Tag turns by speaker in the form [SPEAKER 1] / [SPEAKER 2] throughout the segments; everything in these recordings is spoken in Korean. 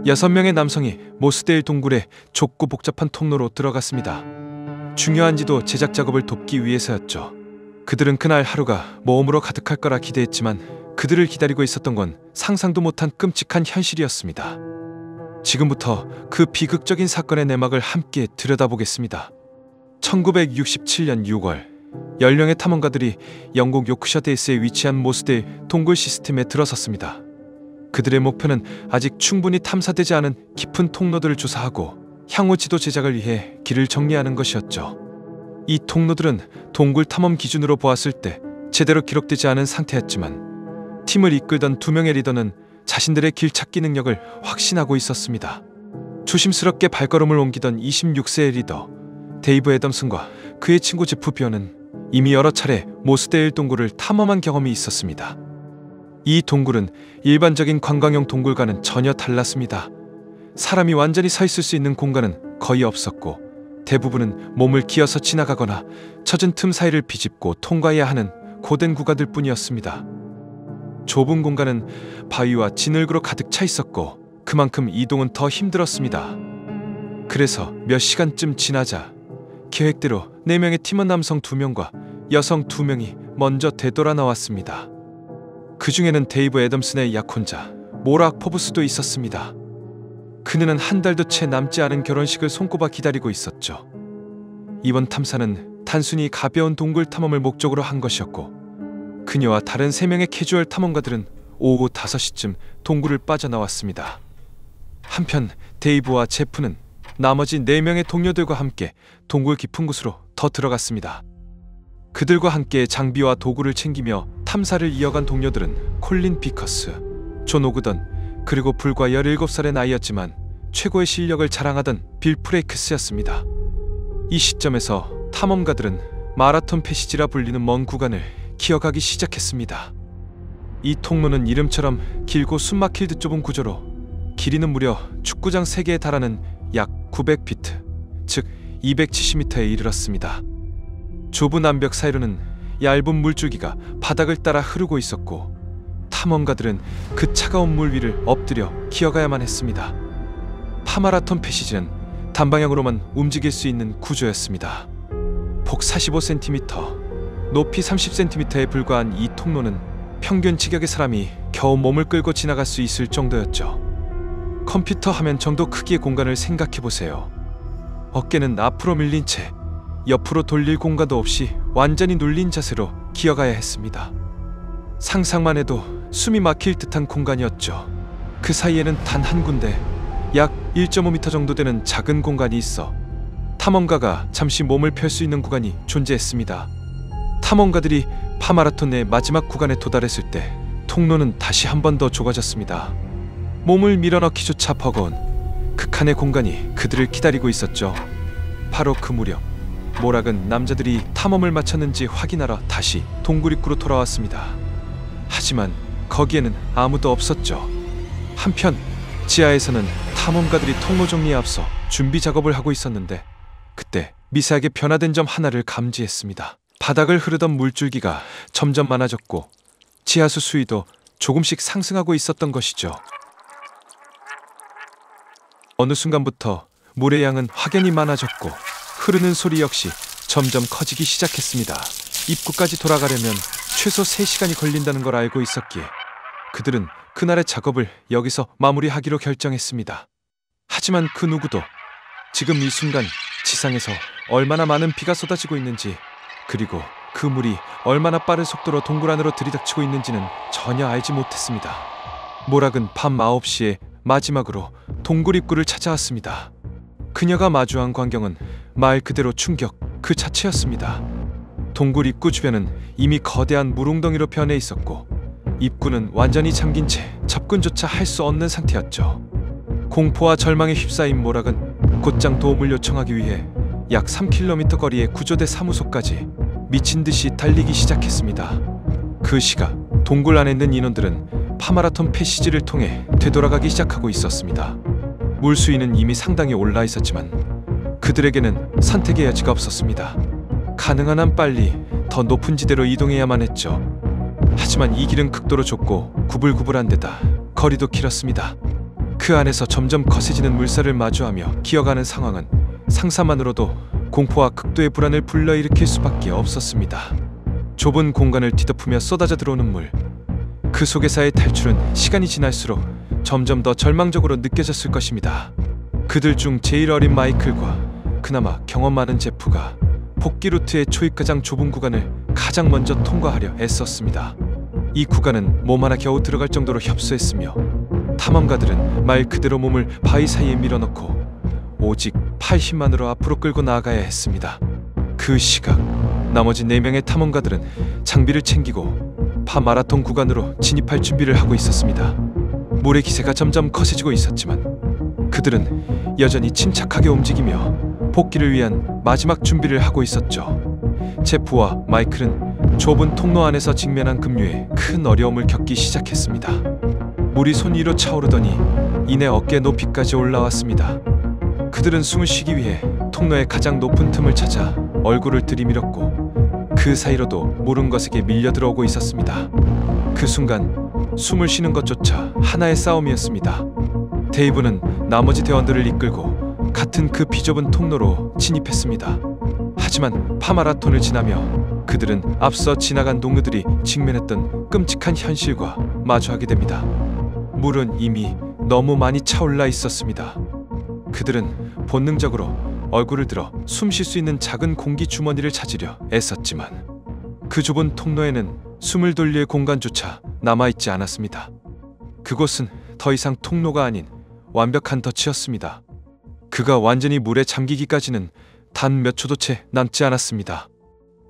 [SPEAKER 1] 6명의 남성이 모스데일 동굴의 좁고 복잡한 통로로 들어갔습니다. 중요한지도 제작 작업을 돕기 위해서였죠. 그들은 그날 하루가 모험으로 가득할 거라 기대했지만 그들을 기다리고 있었던 건 상상도 못한 끔찍한 현실이었습니다. 지금부터 그 비극적인 사건의 내막을 함께 들여다보겠습니다. 1967년 6월, 연령의 탐험가들이 영국 요크셔 데이스에 위치한 모스데일 동굴 시스템에 들어섰습니다. 그들의 목표는 아직 충분히 탐사되지 않은 깊은 통로들을 조사하고 향후 지도 제작을 위해 길을 정리하는 것이었죠. 이 통로들은 동굴 탐험 기준으로 보았을 때 제대로 기록되지 않은 상태였지만 팀을 이끌던 2명의 리더는 자신들의 길 찾기 능력을 확신하고 있었습니다. 조심스럽게 발걸음을 옮기던 26세의 리더 데이브 애덤슨과 그의 친구 제프 비어는 이미 여러 차례 모스데일 동굴을 탐험한 경험이 있었습니다. 이 동굴은 일반적인 관광용 동굴과는 전혀 달랐습니다. 사람이 완전히 서 있을 수 있는 공간은 거의 없었고 대부분은 몸을 기어서 지나가거나 젖은 틈 사이를 비집고 통과해야 하는 고된 구간들 뿐이었습니다. 좁은 공간은 바위와 진흙으로 가득 차 있었고 그만큼 이동은 더 힘들었습니다. 그래서 몇 시간쯤 지나자 계획대로 4명의 팀원 남성 2명과 여성 2명이 먼저 되돌아 나왔습니다. 그 중에는 데이브 애덤슨의 약혼자 모락 포브스도 있었습니다. 그녀는 한 달도 채 남지 않은 결혼식을 손꼽아 기다리고 있었죠. 이번 탐사는 단순히 가벼운 동굴 탐험을 목적으로 한 것이었고 그녀와 다른 3명의 캐주얼 탐험가들은 오후 5시쯤 동굴을 빠져나왔습니다. 한편 데이브와 제프는 나머지 4명의 동료들과 함께 동굴 깊은 곳으로 더 들어갔습니다. 그들과 함께 장비와 도구를 챙기며 탐사를 이어간 동료들은 콜린 비커스, 존 오그던, 그리고 불과 17살의 나이였지만 최고의 실력을 자랑하던 빌 프레이크스였습니다. 이 시점에서 탐험가들은 마라톤 패시지라 불리는 먼 구간을 기어가기 시작했습니다. 이 통로는 이름처럼 길고 숨막힐 듯 좁은 구조로 길이는 무려 축구장 3개에 달하는 약 900피트, 즉 270m에 이르렀습니다. 좁은 암벽 사이로는 얇은 물줄기가 바닥을 따라 흐르고 있었고 탐험가들은 그 차가운 물 위를 엎드려 기어가야만 했습니다. 파마라톤 패시지는 단방향으로만 움직일 수 있는 구조였습니다. 폭 45cm, 높이 30cm에 불과한 이 통로는 평균 체격의 사람이 겨우 몸을 끌고 지나갈 수 있을 정도였죠. 컴퓨터 화면 정도 크기의 공간을 생각해보세요. 어깨는 앞으로 밀린 채 옆으로 돌릴 공간도 없이 완전히 눌린 자세로 기어가야 했습니다. 상상만 해도 숨이 막힐 듯한 공간이었죠. 그 사이에는 단 한 군데 약 1.5m 정도 되는 작은 공간이 있어 탐험가가 잠시 몸을 펼 수 있는 구간이 존재했습니다. 탐험가들이 파마라톤 의 마지막 구간에 도달했을 때 통로는 다시 한 번 더 좁아졌습니다. 몸을 밀어넣기조차 버거운 극한의 공간이 그들을 기다리고 있었죠. 바로 그 무렵 모락은 남자들이 탐험을 마쳤는지 확인하러 다시 동굴 입구로 돌아왔습니다. 하지만 거기에는 아무도 없었죠. 한편 지하에서는 탐험가들이 통로 정리에 앞서 준비 작업을 하고 있었는데 그때 미세하게 변화된 점 하나를 감지했습니다. 바닥을 흐르던 물줄기가 점점 많아졌고 지하수 수위도 조금씩 상승하고 있었던 것이죠. 어느 순간부터 물의 양은 확연히 많아졌고 흐르는 소리 역시 점점 커지기 시작했습니다. 입구까지 돌아가려면 최소 3시간이 걸린다는 걸 알고 있었기에 그들은 그날의 작업을 여기서 마무리하기로 결정했습니다. 하지만 그 누구도 지금 이 순간 지상에서 얼마나 많은 비가 쏟아지고 있는지 그리고 그 물이 얼마나 빠른 속도로 동굴 안으로 들이닥치고 있는지는 전혀 알지 못했습니다. 모락은 밤 9시에 마지막으로 동굴 입구를 찾아왔습니다. 그녀가 마주한 광경은 말 그대로 충격 그 자체였습니다. 동굴 입구 주변은 이미 거대한 물웅덩이로 변해 있었고 입구는 완전히 잠긴 채 접근조차 할 수 없는 상태였죠. 공포와 절망에 휩싸인 모락은 곧장 도움을 요청하기 위해 약 3km 거리의 구조대 사무소까지 미친 듯이 달리기 시작했습니다. 그 시각 동굴 안에 있는 인원들은 파마라톤 패시지를 통해 되돌아가기 시작하고 있었습니다. 물 수위는 이미 상당히 올라 있었지만 그들에게는 선택의 여지가 없었습니다. 가능한 한 빨리 더 높은 지대로 이동해야만 했죠. 하지만 이 길은 극도로 좁고 구불구불한 데다 거리도 길었습니다. 그 안에서 점점 거세지는 물살을 마주하며 기어가는 상황은 상상만으로도 공포와 극도의 불안을 불러일으킬 수밖에 없었습니다. 좁은 공간을 뒤덮으며 쏟아져 들어오는 물, 그 속에서의 탈출은 시간이 지날수록 점점 더 절망적으로 느껴졌을 것입니다. 그들 중 제일 어린 마이클과 그나마 경험 많은 제프가 복귀 루트의 초입 가장 좁은 구간을 가장 먼저 통과하려 애썼습니다. 이 구간은 몸 하나 겨우 들어갈 정도로 협소했으며 탐험가들은 말 그대로 몸을 바위 사이에 밀어넣고 오직 팔 힘만으로 앞으로 끌고 나아가야 했습니다. 그 시각 나머지 4명의 탐험가들은 장비를 챙기고 파 마라톤 구간으로 진입할 준비를 하고 있었습니다. 물의 기세가 점점 거세지고 있었지만 그들은 여전히 침착하게 움직이며 복귀를 위한 마지막 준비를 하고 있었죠. 제프와 마이클은 좁은 통로 안에서 직면한 급류에 큰 어려움을 겪기 시작했습니다. 물이 손 위로 차오르더니 이내 어깨 높이까지 올라왔습니다. 그들은 숨을 쉬기 위해 통로의 가장 높은 틈을 찾아 얼굴을 들이밀었고 그 사이로도 모른 것에게 밀려 들어오고 있었습니다. 그 순간 숨을 쉬는 것조차 하나의 싸움이었습니다. 데이브는 나머지 대원들을 이끌고 같은 그 비좁은 통로로 진입했습니다. 하지만 파마라톤을 지나며 그들은 앞서 지나간 동료들이 직면했던 끔찍한 현실과 마주하게 됩니다. 물은 이미 너무 많이 차올라 있었습니다. 그들은 본능적으로 얼굴을 들어 숨 쉴 수 있는 작은 공기 주머니를 찾으려 애썼지만 그 좁은 통로에는 숨을 돌릴 공간조차 남아있지 않았습니다. 그곳은 더 이상 통로가 아닌 완벽한 덫이었습니다. 그가 완전히 물에 잠기기까지는 단 몇 초도 채 남지 않았습니다.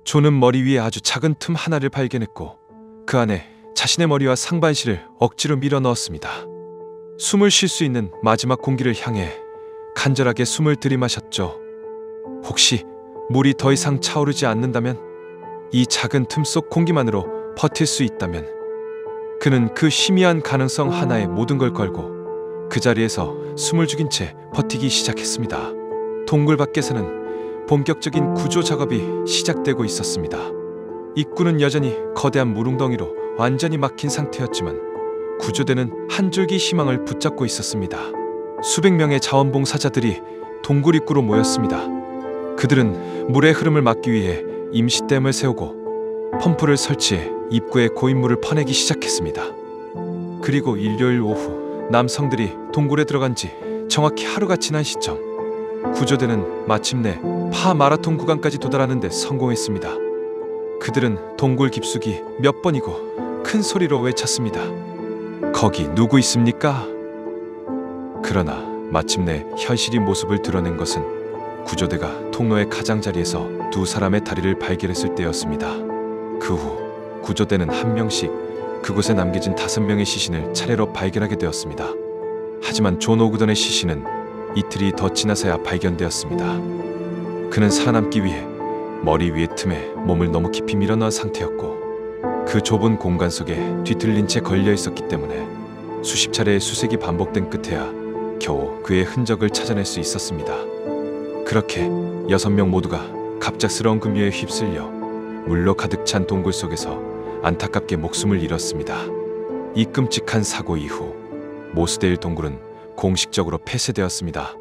[SPEAKER 1] 조는 머리 위에 아주 작은 틈 하나를 발견했고 그 안에 자신의 머리와 상반신을 억지로 밀어 넣었습니다. 숨을 쉴 수 있는 마지막 공기를 향해 간절하게 숨을 들이마셨죠. 혹시 물이 더 이상 차오르지 않는다면, 이 작은 틈 속 공기만으로 버틸 수 있다면 그는 그 희미한 가능성 하나에 모든 걸 걸고 그 자리에서 숨을 죽인 채 버티기 시작했습니다. 동굴 밖에서는 본격적인 구조 작업이 시작되고 있었습니다. 입구는 여전히 거대한 물웅덩이로 완전히 막힌 상태였지만 구조대는 한 줄기 희망을 붙잡고 있었습니다. 수백 명의 자원봉사자들이 동굴 입구로 모였습니다. 그들은 물의 흐름을 막기 위해 임시댐을 세우고 펌프를 설치해 입구에 고인물을 퍼내기 시작했습니다. 그리고 일요일 오후 남성들이 동굴에 들어간 지 정확히 하루가 지난 시점, 구조대는 마침내 파 마라톤 구간까지 도달하는 데 성공했습니다. 그들은 동굴 깊숙이 몇 번이고 큰 소리로 외쳤습니다. 거기 누구 있습니까? 그러나 마침내 현실이 모습을 드러낸 것은 구조대가 통로의 가장자리에서 2사람의 다리를 발견했을 때였습니다. 그 후 구조대는 한 명씩 그곳에 남겨진 5명의 시신을 차례로 발견하게 되었습니다. 하지만 존 오그던의 시신은 이틀이 더 지나서야 발견되었습니다. 그는 살아남기 위해 머리 위의 틈에 몸을 너무 깊이 밀어넣은 상태였고 그 좁은 공간 속에 뒤틀린 채 걸려 있었기 때문에 수십 차례의 수색이 반복된 끝에야 겨우 그의 흔적을 찾아낼 수 있었습니다. 그렇게 6명 모두가 갑작스러운 급류에 휩쓸려 물로 가득 찬 동굴 속에서 안타깝게 목숨을 잃었습니다. 이 끔찍한 사고 이후 모스데일 동굴은 공식적으로 폐쇄되었습니다.